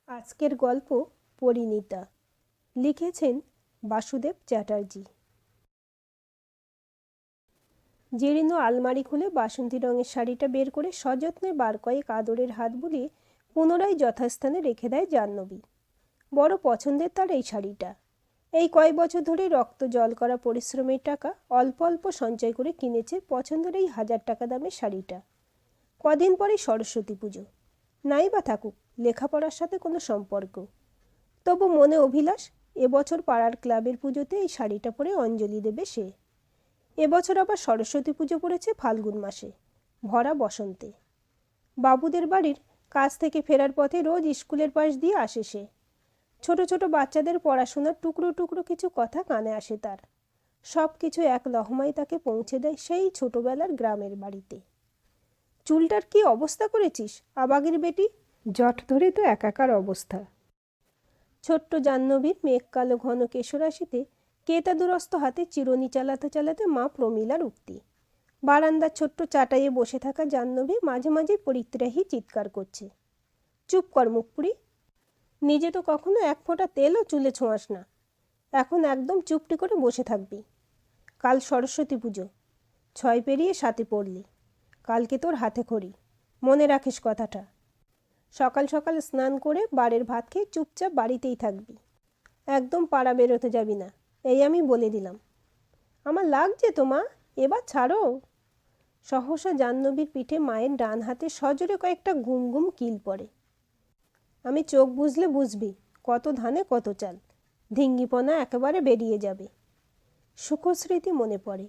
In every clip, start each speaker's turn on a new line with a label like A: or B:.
A: আজকের গল্প পরিণীতা। লিখেছেন বাসুদেব চ্যাটার্জি। জীর্ণ আলমারি খুলে বাসন্তী রঙের শাড়িটা বের করে সযত্নে বার কয়েক আদরের হাত বুলিয়ে পুনরায় যথাস্থানে রেখে দেয় জাহ্নবী। বড় পছন্দের তার এই শাড়িটা। এই কয়েক বছর ধরে রক্ত জল করা পরিশ্রমের টাকা অল্প অল্প সঞ্চয় করে কিনেছে পছন্দের এই 1000 টাকা দামের শাড়িটা। কদিন পরেই সরস্বতী পুজো। নাই বা থাকুক লেখাপড়ার সাথে কোনো সম্পর্ক, তবু মনে অভিলাষ এবছর পাড়ার ক্লাবের পুজোতে এই শাড়িটা পরে অঞ্জলি দেবে সে। এবছর আবার সরস্বতী পুজো পড়েছে ফাল্গুন মাসে, ভরা বসন্তে। বাবুদের বাড়ির কাজ থেকে ফেরার পথে রোজ স্কুলের পাশ দিয়ে আসে সে। ছোট ছোট বাচ্চাদের পড়াশোনার টুকরো টুকরো কিছু কথা কানে আসে তার। সব কিছু এক লহমায় তাকে পৌঁছে দেয় সেই ছোটবেলার গ্রামের বাড়িতে। চুলটার কি অবস্থা করেছিস আবাগের বেটি, জট ধরে তো একাকার অবস্থা। ছোট্ট জাহ্নবীর মেঘ কালো ঘন কেশরাশিতে কেতা দুরস্ত হাতে চিরুনি চালাতে চালাতে মা প্রমীলার উক্তি। বারান্দার ছোট্ট চাটাইয়ে বসে থাকা জাহ্নবী মাঝে মাঝে পরিত্রাহী চিৎকার করছে, চুপ কর মুখপুরি, নিজে তো কখনো এক ফোঁটা তেলও চুলে ছোঁয়াস না, এখন একদম চুপটি করে বসে থাকবি। কাল সরস্বতী পুজো, 6 পেরিয়ে 7 পড়লি, কালকে তোর হাতে খড়ি, মনে রাখিস কথাটা। সকাল সকাল স্নান করে বাড়ির ভাত খেয়ে চুপচাপ বাড়িতেই থাকবি, একদম পাড়া বেরোতে যাবি না, এই আমি বলে দিলাম। আমার লাগছে তো মা, এবার ছাড়ো। সহসা জাহ্নবীর পিঠে মায়ের ডান হাতে সজোরে কয়েকটা গুম গুম কিল পড়ে। আমি চোখ বুঝলে বুঝবি, কত ধানে কত চাল, ধিঙ্গিপনা একেবারে বেরিয়ে যাবে। সুখস্মৃতি মনে পড়ে।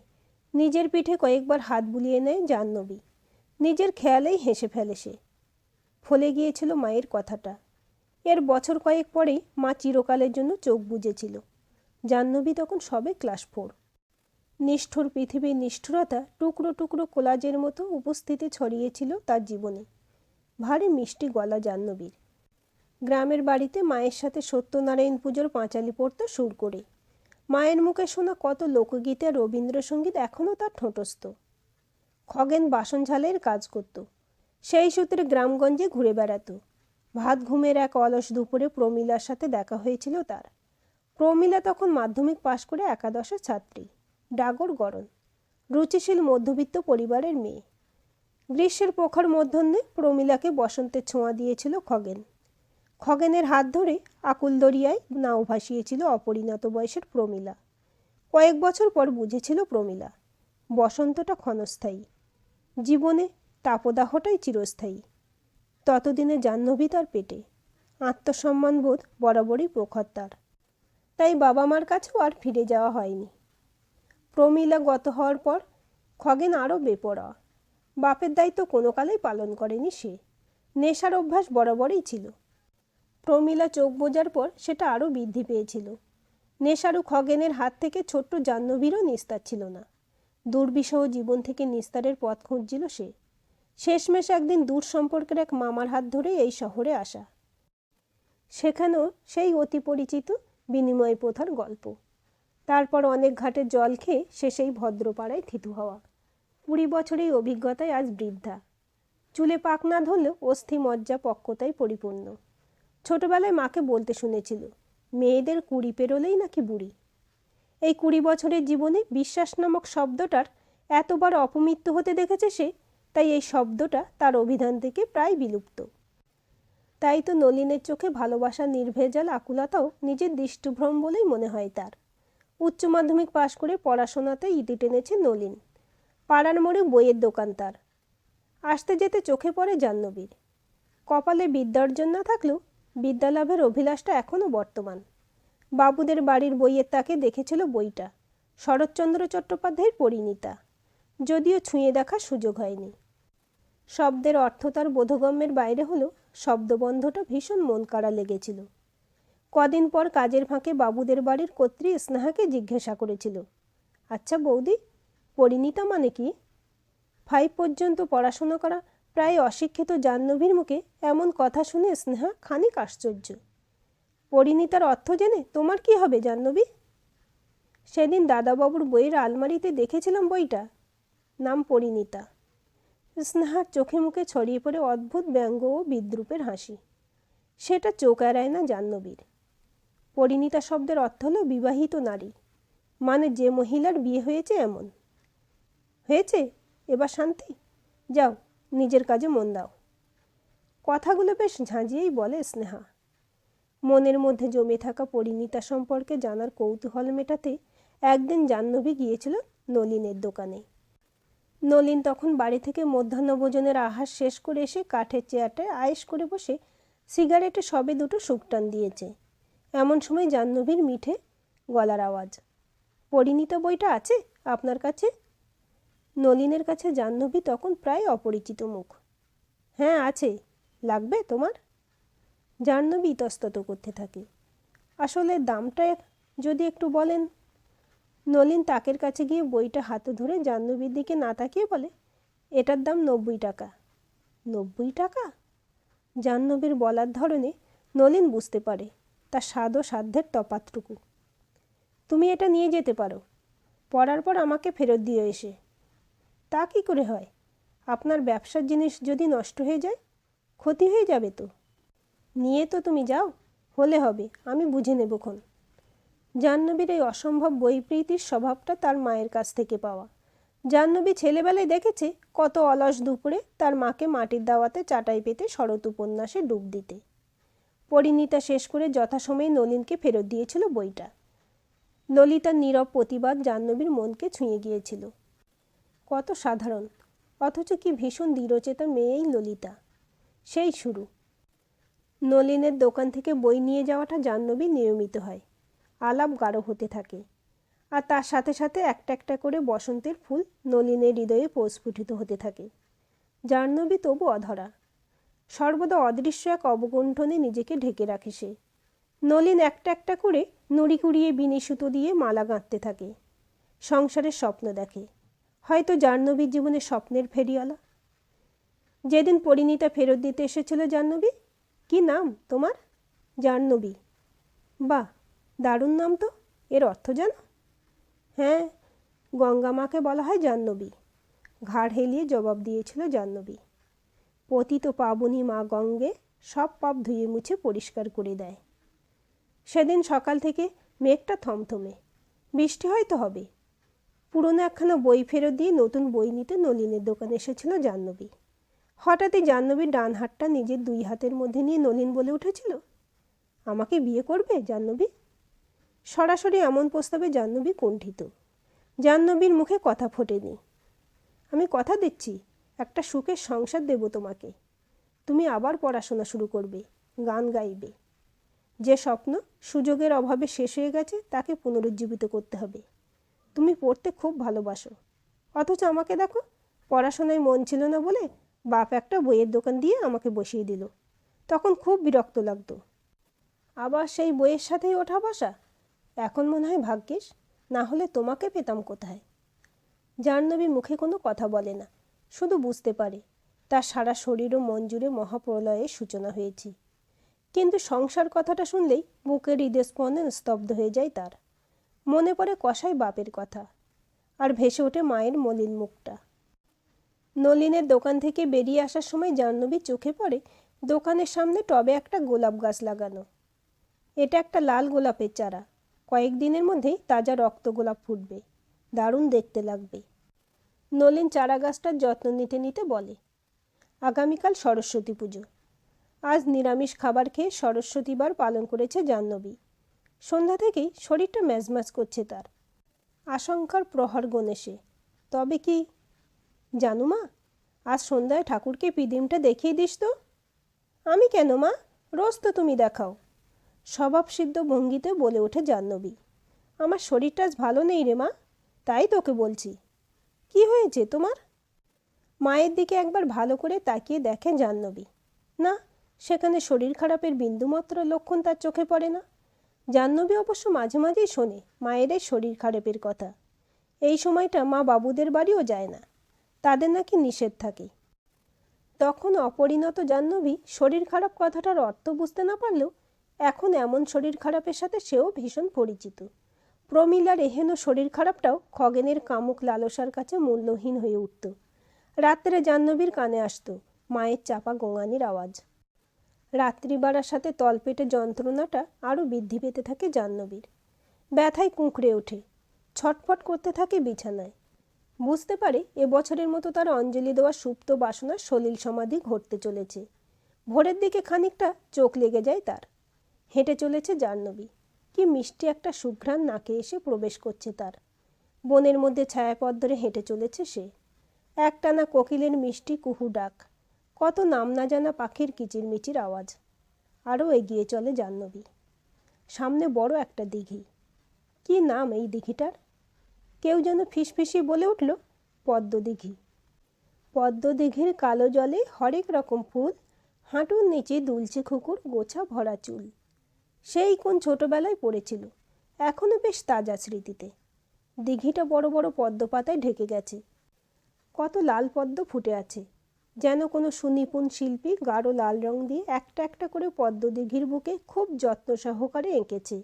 A: নিজের পিঠে কয়েকবার হাত বুলিয়ে নেয় জাহ্নবী। নিজের খেয়ালেই হেসে ফেলে সে। ফলে গিয়েছিল মায়ের কথাটা। এর বছর কয়েক পরেই মা চিরকালের জন্য চোখ বুজেছিল। জাহ্নবী তখন সবে ক্লাস 4। নিষ্ঠুর পৃথিবীর নিষ্ঠুরতা টুকরো টুকরো কোলাজের মতো উপস্থিতি ছড়িয়েছিল তার জীবনে। ভারী মিষ্টি গলা জাহ্নবীর। গ্রামের বাড়িতে মায়ের সাথে সত্যনারায়ণ পুজোর পাঁচালি পড়ত সুর করে। মায়ের মুখে শোনা কত লোকগীত আর রবীন্দ্রসঙ্গীত এখনও তার ঠোঁটস্থ। খগেন বাসন ঝালের কাজ করত, সেই সূত্রে গ্রামগঞ্জে ঘুরে বেড়াতো। ভাত ঘুমের এক অলস দুপুরে প্রমীলার সাথে দেখা হয়েছিল তার। প্রমীলা তখন মাধ্যমিক পাশ করে একাদশের ছাত্রী, ডাগর গরণ, রুচিশীল মধ্যবিত্ত পরিবারের মেয়ে। গ্রীষ্মের প্রখর মধ্যাহ্নে প্রমীলাকে বসন্তের ছোঁয়া দিয়েছিল খগেন। খগেনের হাত ধরে আকুল দরিয়ায় নাও ভাসিয়েছিল অপরিণত বয়সের প্রমীলা। কয়েক বছর পর বুঝেছিল প্রমীলা, বসন্তটা ক্ষণস্থায়ী, জীবনে তাপদাহটাই চিরস্থায়ী। ততদিনে জাহ্নবী তার পেটে, আত্মসম্মানবোধ বরাবরই প্রখর তার। তাই বাবা মার কাছেও আর ফিরে যাওয়া হয়নি। প্রমীলা গত হওয়ার পর খগেন আরও বেপরোয়া। বাপের দায়িত্ব কোনো কালেই পালন করেনি সে। নেশার অভ্যাস বরাবরই ছিল। প্রমীলা চোখ বোঝার পর সেটা আরও বৃদ্ধি পেয়েছিল। নেশারু খগেনের হাত থেকে ছোট্ট জাহ্নবীরও নিস্তার ছিল না। দুর্বিষহ জীবন থেকে নিস্তারের পথ খুঁজছিল সে। শেষমেশ একদিন দূর সম্পর্কের এক মামার হাত ধরে এই শহরে আসা। সেখানেও সেই অতি পরিচিত বিনিময় প্রথার গল্প। তারপর অনেক ঘাটের জল খেয়ে সে সেই ভদ্রপাড়ায় থিতু হওয়া। 20 বছরের অভিজ্ঞতায় আজ বৃদ্ধা। চুলে পাক না ধরলেও অস্থি মজ্জা পক্কতায় পরিপূর্ণ। ছোটবেলায় মাকে বলতে শুনেছিল, মেয়েদের 20 পেরোলেই নাকি বুড়ি। এই 20 বছরের জীবনে বিশ্বাস নামক শব্দটার এতবার অপমৃত্যু হতে দেখেছে সে, তাই এই শব্দটা তার অভিধান থেকে প্রায় বিলুপ্ত। তাই তো নলিনের চোখে ভালোবাসার নির্ভেজাল আকুলতাও নিজের দৃষ্টিভ্রম বলেই মনে হয় তার। উচ্চ মাধ্যমিক পাশ করে পড়াশোনাতে ইতি টেনেছে নলিন। পাড়ার মোড়ে বইয়ের দোকান তার। আসতে যেতে চোখে পড়ে জাহ্নবীর। কপালে বিদ্যার্জন না থাকলেও বিদ্যালাভের অভিলাষটা এখনও বর্তমান। বাবুদের বাড়ির বইয়ের তাকে দেখেছিল বইটা, শরৎচন্দ্র চট্টোপাধ্যায়ের পরিণীতা, যদিও ছুঁয়ে দেখার সুযোগ হয়নি। শব্দের অর্থ তার বোধগম্যের বাইরে হলেও শব্দবন্ধটা ভীষণ মন কাড়া লেগেছিল। কদিন পর কাজের ফাঁকে বাবুদের বাড়ির কর্ত্রী স্নেহাকে জিজ্ঞাসা করেছিল, আচ্ছা বৌদি, পরিণীতা মানে কি? 5 পর্যন্ত পড়াশোনা করা প্রায় অশিক্ষিত জাহ্নবীর মুখে এমন কথা শুনে স্নেহা খানিক আশ্চর্য। পরিণীতার অর্থ জেনে তোমার কি হবে জাহ্নবী? সেদিন দাদাবাবুর বইয়ের আলমারিতে দেখেছিলাম বইটা, নাম পরিণীতা। স্নেহার চোখে মুখে ছড়িয়ে পড়ে অদ্ভুত ব্যঙ্গ ও বিদ্রূপের হাসি। সেটা চোখ এড়ায় না জাহ্নবীর। পরিণীতা শব্দের অর্থ হলো বিবাহিত নারী, মানে যে মহিলার বিয়ে হয়েছে এমন। হয়েছে, এবার শান্তি? যাও, নিজের কাজে মন দাও। কথাগুলো বেশ ঝাঁঝিয়েই বলে স্নেহা। মনের মধ্যে জমে থাকা পরিণীতা সম্পর্কে জানার কৌতূহল মেটাতে একদিন জাহ্নবী গিয়েছিল নলিনের দোকানে। নলিন তখন বাড়ি থেকে মধ্যাহ্নভোজনের আহার শেষ করে এসে কাঠের চেয়ারটায় আয়েশ করে বসে সিগারেটে সবে দুটো শুকটান দিয়েছে। এমন সময় জাহ্নবীর মিঠে গলার আওয়াজ, পরিণীতা বইটা আছে আপনার কাছে? নলিনের কাছে জাহ্নবী তখন প্রায় অপরিচিত মুখ। হ্যাঁ আছে, লাগবে তোমার? জাহ্নবী ইতস্তত করতে থাকে। আসলে দামটা যদি একটু বলেন। নলিন তাকের কাছে গিয়ে বইটা হাতে ধরে জাহ্নবীর দিকে না তাকিয়ে বলে, এটার দাম 90 টাকা। 90 টাকা? জাহ্নবীর বলার ধরনে নলিন বুঝতে পারে তার স্বাদ ও সাধ্যের তফাৎটুকু। তুমি এটা নিয়ে যেতে পারো, পড়ার পর আমাকে ফেরত দিয়ে এসে। তা কি করে হয়? আপনার ব্যবসার জিনিস যদি নষ্ট হয়ে যায়, ক্ষতি হয়ে যাবে তো। নিয়ে তো তুমি যাও, হলে হবে, আমি বুঝে নেবক্ষণ। জাহ্নবীর এই অসম্ভব বইপ্রীতির স্বভাবটা তার মায়ের কাছ থেকে পাওয়া। জাহ্নবী ছেলেবেলায় দেখেছে কত অলস দুপুরে তার মাকে মাটির দাওয়াতে চাটাই পেতে শরৎ উপন্যাসে ডুব দিতে। পরিণীতা শেষ করে যথাসময়ে নলিনকে ফেরত দিয়েছিল বইটা। ললিতার নীরব প্রতিবাদ জাহ্নবীর মনকে ছুঁয়ে গিয়েছিল। কত সাধারণ, অথচ কি ভীষণ দৃঢ়চেতা মেয়েই ললিতা। সেই শুরু। নলিনের দোকান থেকে বই নিয়ে যাওয়াটা জাহ্নবীর নিয়মিত হয়। আলাপ গাঢ় হতে থাকে, আর তার সাথে সাথে একটা একটা করে বসন্তের ফুল নলিনের হৃদয়ে প্রস্ফুটিত হতে থাকে। জাহ্নবী তবু অধরা, সর্বদা অদৃশ্য এক অবগুণ্ঠনে নিজেকে ঢেকে রাখে সে। নলিন একটা একটা করে নুড়ি কুড়িয়ে বিনি সুতো দিয়ে মালা গাঁথতে থাকে। সংসারের স্বপ্ন দেখে, হয়তো জাহ্নবীর জীবনে স্বপ্নের ফেরিওয়ালা। যেদিন পরিণীতা ফেরত দিতে এসেছিল জাহ্নবী, কি নাম তোমার? জাহ্নবী। বাহ, দারুণ নাম তো। এর অর্থ জানো? হ্যাঁ, গঙ্গামাকে বলা হয় জাহ্নবী। ঘাড় হেলিয়ে জবাব দিয়েছিল জাহ্নবী। পতিত পাবনী মা গঙ্গে সব পাপ ধুয়ে মুছে পরিষ্কার করে দেয়। সেদিন সকাল থেকে মেঘটা থমথমে, বৃষ্টি হয়তো হবে। পুরনো একখানা বই ফেরত দিয়ে নতুন বই নিতে নলিনের দোকানে এসেছিল জাহ্নবী। হঠাৎই জাহ্নবীর ডান হাতটা নিজের দুই হাতের মধ্যে নিয়ে নলিন বলে উঠেছিল, আমাকে বিয়ে করবে জাহ্নবী? সরাসরি এমন প্রস্তাবে জাহ্নবী কুণ্ঠিত। জাহ্নবীর মুখে কথা ফোটেনি। আমি কথা দিচ্ছি, একটা সুখের সংসার দেব তোমাকে। তুমি আবার পড়াশোনা শুরু করবে, গান গাইবে। যে স্বপ্ন সুযোগের অভাবে শেষ হয়ে গেছে তাকে পুনরুজ্জীবিত করতে হবে। তুমি পড়তে খুব ভালোবাসো, অথচ আমাকে দেখো, পড়াশোনায় মন ছিল না বলে বাপ একটা বইয়ের দোকান দিয়ে আমাকে বসিয়ে দিল। তখন খুব বিরক্ত লাগতো। আবার সেই বইয়ের সাথেই ওঠা বসা। এখন মনে হয় ভাগ্যিস, না হলে তোমাকে পেতাম কোথায়। জাহ্নবী মুখে কোনো কথা বলে না, শুধু বুঝতে পারে তার সারা শরীর ও মন জুড়ে মহাপ্রলয়ের সূচনা হয়েছে। কিন্তু সংসার কথাটা শুনলেই বুকের হৃদস্পন্দন স্তব্ধ হয়ে যায় তার। মনে পড়ে কসাই বাপের কথা, আর ভেসে ওঠে মায়ের মলিন মুখটা। নলিনের দোকান থেকে বেরিয়ে আসার সময় জাহ্নবীর চোখে পড়ে দোকানের সামনে টবে একটা গোলাপ গাছ লাগানো। এটা একটা লাল গোলাপের চারা, কয়েকদিনের মধ্যেই তাজা রক্ত গোলাপ ফুটবে, দারুণ দেখতে লাগবে। নলিন চারা গাছটার যত্ন নিতে নিতে বলে, আগামীকাল সরস্বতী পুজো। আজ নিরামিষ খাবার খেয়ে সরস্বতীবার পালন করেছে জাহ্নবী। সন্ধ্যা থেকেই শরীরটা ম্যাজম্যাজ করছে তার। আশঙ্কার প্রহর গণেশে। তবে কি জানু মা, আজ সন্ধ্যায় ঠাকুরকে পিদিমটা দেখিয়ে দিস তো। আমি কেন মা, রোজ তো তুমি দেখাও। স্বভাবসিদ্ধ ভঙ্গিতে বলে ওঠে জাহ্নবী। আমার শরীরটা আজ ভালো নেই রে মা, তাই তোকে বলছি। কি হয়েছে তোমার? মায়ের দিকে একবার ভালো করে তাকিয়ে দেখে জাহ্নবী। না, সেখানে শরীর খারাপের বিন্দুমাত্র লক্ষণ তার চোখে পড়ে না। জাহ্নবী অবশ্য মাঝে মাঝেই শোনে মায়ের এই শরীর খারাপের কথা। এই সময়টা মা বাবুদের বাড়িও যায় না, তাদের নাকি নিষেধ থাকে। তখন অপরিণত জাহ্নবী শরীর খারাপ কথাটার অর্থ বুঝতে না পারলেও এখন এমন শরীর খারাপের সাথে সেও ভীষণ পরিচিত। প্রমীলার এহেন শরীর খারাপটাও খগেনের কামুক লালসার কাছে মূল্যহীন হয়ে উঠত। রাত্রে জাহ্নবীর কানে আসতো মায়ের চাপা গোঙানির আওয়াজ। রাত্রি বাড়ার সাথে তলপেটে যন্ত্রণাটা আরও বৃদ্ধি পেতে থাকে জাহ্নবীর। ব্যথায় কুঁকড়ে ওঠে, ছটফট করতে থাকে বিছানায়। বুঝতে পারে এবছরের মতো তার অঞ্জলি দেওয়া সুপ্ত বাসনার সলিল সমাধি ঘটতে চলেছে। ভোরের দিকে খানিকটা চোখ লেগে যায় তার। হেঁটে চলেছে জাহ্নবী। কি মিষ্টি একটা সুঘ্রাণ নাকে এসে প্রবেশ করছে তার। বনের মধ্যে ছায়াপথ ধরে হেঁটে চলেছে সে। একটানা কোকিলের মিষ্টি কুহু ডাক, কত নাম না জানা পাখির কিচিরমিচির আওয়াজ। আরও এগিয়ে চলে জাহ্নবী। সামনে বড় একটা দিঘি। কি নাম এই দিঘিটার? কেউ যেন ফিসফিসিয়ে বলে উঠল, পদ্মদিঘি। পদ্মদিঘির কালো জলে হরেক রকম ফুল, হাঁটুর নিচে দুলছে খুকুর গোছা ভরা চুল। সেই কোন ছোটবেলায় পড়েছিল, এখনও বেশ তাজা স্মৃতিতে। দিঘিটা বড় বড় পদ্ম পাতায় ঢেকে গেছে। কত লাল পদ্ম ফুটে আছে, যেন কোনো সুনিপুণ শিল্পী গাঢ় লাল রং দিয়ে একটা একটা করে পদ্ম দিঘির বুকে খুব যত্ন সহকারে এঁকেছে।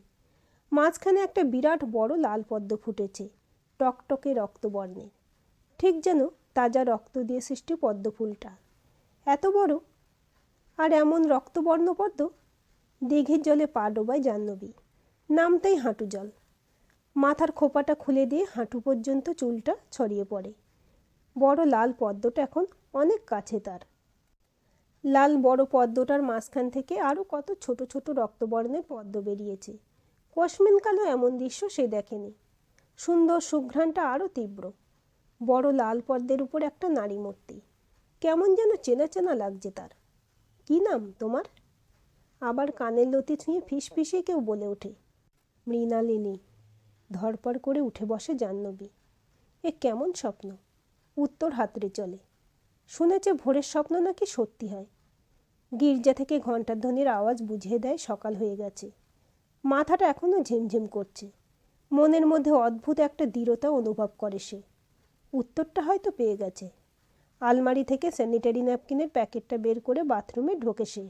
A: মাঝখানে একটা বিরাট বড় লাল পদ্ম ফুটেছে, টকটকে রক্তবর্ণের, ঠিক যেন তাজা রক্ত দিয়ে সৃষ্টি পদ্ম ফুলটা। এত বড় আর এমন রক্তবর্ণ পদ্ম। দিঘির জলে পা ডোবায় জাহ্নবী। নামতেই হাঁটু জল। মাথার খোপাটা খুলে দিয়ে হাঁটু পর্যন্ত চুলটা ছড়িয়ে পড়ে। বড় লাল পদ্মটা এখন অনেক কাছে তার। লাল বড় পদ্মটার মাঝখান থেকে আরও কত ছোট ছোট রক্তবর্ণের পদ্ম বেরিয়েছে। কসমিনকালও এমন দৃশ্য সে দেখেনি। সুন্দর সুঘ্রাণটা আরও তীব্র। বড় লাল পদ্মের উপর একটা নারী মূর্তি। কেমন যেন চেনা চেনা লাগছে তার। কি নাম তোমার? আবার কানের লতি ছুঁয়ে ফিসফিসিয়ে কেউ বলে ওঠে, মৃণালিনী। ধরপড় করে উঠে বসে জাহ্নবী। এ কেমন স্বপ্ন? উত্তর হাতড়ে চলে। শুনেছে ভোরের স্বপ্ন নাকি সত্যি হয়। গির্জা থেকে ঘণ্টার ধ্বনির আওয়াজ বুঝিয়ে দেয় সকাল হয়ে গেছে। মাথাটা এখনও ঝিমঝিম করছে। মনের মধ্যে অদ্ভুত একটা দৃঢ়তা অনুভব করে সে। উত্তরটা হয়তো পেয়ে গেছে। আলমারি থেকে স্যানিটারি ন্যাপকিনের প্যাকেটটা বের করে বাথরুমে ঢোকে সে।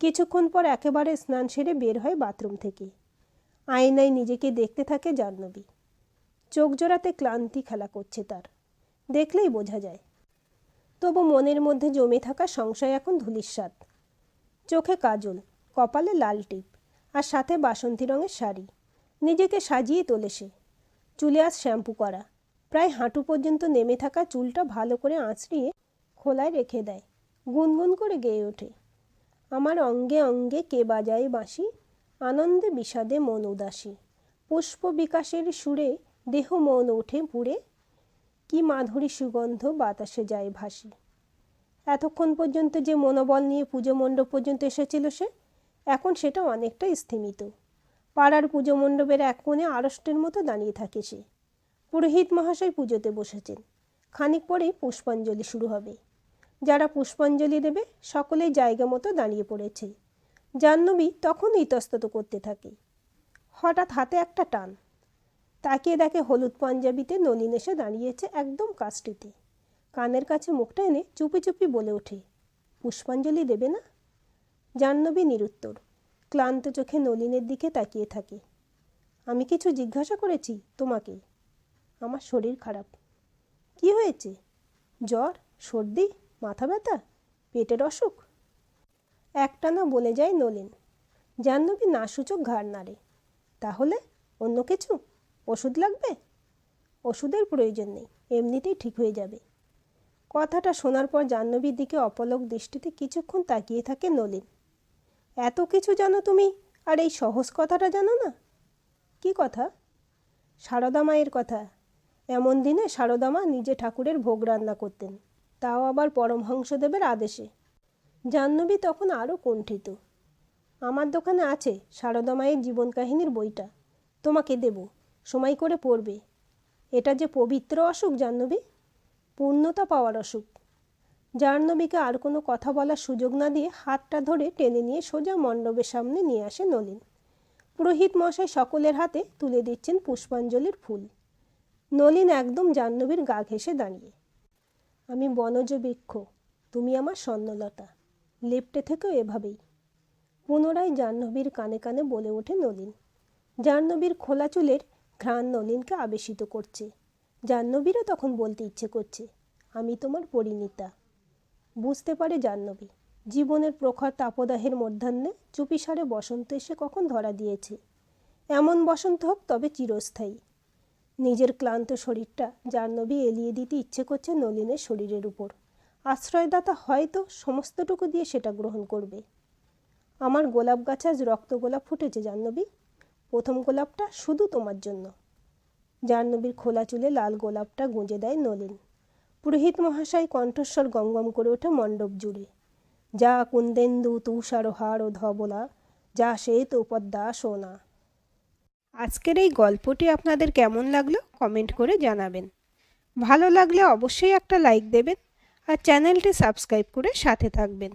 A: কিছুক্ষণ পর একেবারে স্নান সেরে বের হয় বাথরুম থেকে। আয়নায় নিজেকে দেখতে থাকে জাহ্নবী। চোখ জোড়াতে ক্লান্তি খেলা করছে তার, দেখলেই বোঝা যায়। তবু মনের মধ্যে জমে থাকা সংশয় এখন ধূলিসাৎ। চোখে কাজল, কপালে লাল টিপ, আর সাথে বাসন্তী রঙের শাড়ি। নিজেকে সাজিয়ে তোলে সে। চুলে আজ শ্যাম্পু করা। প্রায় হাঁটু পর্যন্ত নেমে থাকা চুলটা ভালো করে আঁচড়িয়ে খোলায় রেখে দেয়। গুনগুন করে গেয়ে ওঠে, আমার অঙ্গে অঙ্গে কে বাজায় বাঁশি, আনন্দে বিষাদে মন উদাসী, পুষ্প বিকাশের সুরে দেহ মন ওঠে পুড়ে, কি মাধুরী সুগন্ধ বাতাসে যায় ভাসি। এতক্ষণ পর্যন্ত যে মনোবল নিয়ে পুজো মণ্ডপ পর্যন্ত এসেছিল সে, এখন সেটা অনেকটা স্থিমিত। পাড়ার পুজো মণ্ডপের এক কোণে আড়ষ্টের মতো দাঁড়িয়ে থাকে সে। পুরোহিত মহাশয় পুজোতে বসেছেন। খানিক পরেই পুষ্পাঞ্জলি শুরু হবে। যারা পুষ্পাঞ্জলি দেবে সকলেই জায়গা মতো দাঁড়িয়ে পড়েছে। জাহ্নবী তখন ইতস্তত করতে থাকে। হঠাৎ হাতে একটা টান। তাকিয়ে দেখে হলুদ পাঞ্জাবিতে নলিন এসে দাঁড়িয়েছে একদম কাছটিতে। কানের কাছে মুখটা এনে চুপি চুপি বলে ওঠে, পুষ্পাঞ্জলি দেবে না? জাহ্নবী নিরুত্তর, ক্লান্ত চোখে নলিনের দিকে তাকিয়ে থাকে। আমি কিছু জিজ্ঞাসা করেছি তোমাকে? আমার শরীর খারাপ। কি হয়েছে? জ্বর, সর্দি, মাথা ব্যথা, পেটের অসুখ? একটানা বলে যায় নলিন। জাহ্নবী নাসূচক ঘাড় নাড়ে। তাহলে অন্য কিছু? ওষুধ লাগবে? ওষুধের প্রয়োজন নেই, এমনিতেই ঠিক হয়ে যাবে। কথাটা শোনার পর জাহ্নবীর দিকে অপলক দৃষ্টিতে কিছুক্ষণ তাকিয়ে থাকে নলিন। এত কিছু জানো তুমি, আর এই সহজ কথাটা জানো না? কি কথা? সারদা মায়ের কথা। এমন দিনে সারদা মা নিজে ঠাকুরের ভোগ রান্না করতেন, তাও আবার পরমহংসদেবের আদেশে। জাহ্নবী তখন আরও কুণ্ঠিত। আমার দোকানে আছে সারদা মায়ের জীবন কাহিনীর বইটা, তোমাকে দেব, সময় করে পড়বে। এটা যে পবিত্র অসুখ জাহ্নবী, পূর্ণতা পাওয়ার অসুখ। জাহ্নবীকে আর কোনো কথা বলার সুযোগ না দিয়ে হাতটা ধরে টেনে নিয়ে সোজা মণ্ডপের সামনে নিয়ে আসে নলিন। পুরোহিত মশাই সকলের হাতে তুলে দিচ্ছেন পুষ্পাঞ্জলির ফুল। নলিন একদম জাহ্নবীর গা ঘেঁষে দাঁড়িয়ে। আমি বনজ বৃক্ষ, তুমি আমার স্বর্ণলতা, লেপ্টে থেকেও এভাবেই। পুনরায় জাহ্নবীর কানে কানে বলে ওঠে নলিন। জাহ্নবীর খোলা চুলের ঘ্রাণ নলিনকে আবেশিত করছে। জাহ্নবীরও তখন বলতে ইচ্ছে করছে, আমি তোমার পরিণীতা। বুঝতে পারে জাহ্নবী, জীবনের প্রখর তাপদাহের মধ্যাহ্নে চুপিসারে বসন্ত এসে কখন ধরা দিয়েছে। এমন বসন্ত হোক তবে চিরস্থায়ী। নিজের ক্লান্ত শরীরটা জাহ্নবী এলিয়ে দিতে ইচ্ছে করছে নলিনের শরীরের উপর। আশ্রয়দাতা হয়তো সমস্তটুকু দিয়ে সেটা গ্রহণ করবে। আমার গোলাপ গাছে আজ রক্ত গোলাপ ফুটেছে জাহ্নবী। প্রথম গোলাপটা শুধু তোমার জন্য। জাহ্নবীর খোলা চুলে লাল গোলাপটা গুঁজে দেয় নলিন। পুরোহিত মহাশয় কণ্ঠস্বর গমগম করে ওঠে মণ্ডপ জুড়ে। যা কুন্দেন্দু তুষারহার ও ধবলা, যা শ্বেত পদ্মা সোনা। আজকের এই গল্পটি আপনাদের কেমন লাগলো কমেন্ট করে জানাবেন। ভালো লাগলে অবশ্যই একটা লাইক দেবেন আর চ্যানেলটি সাবস্ক্রাইব করে সাথে থাকবেন।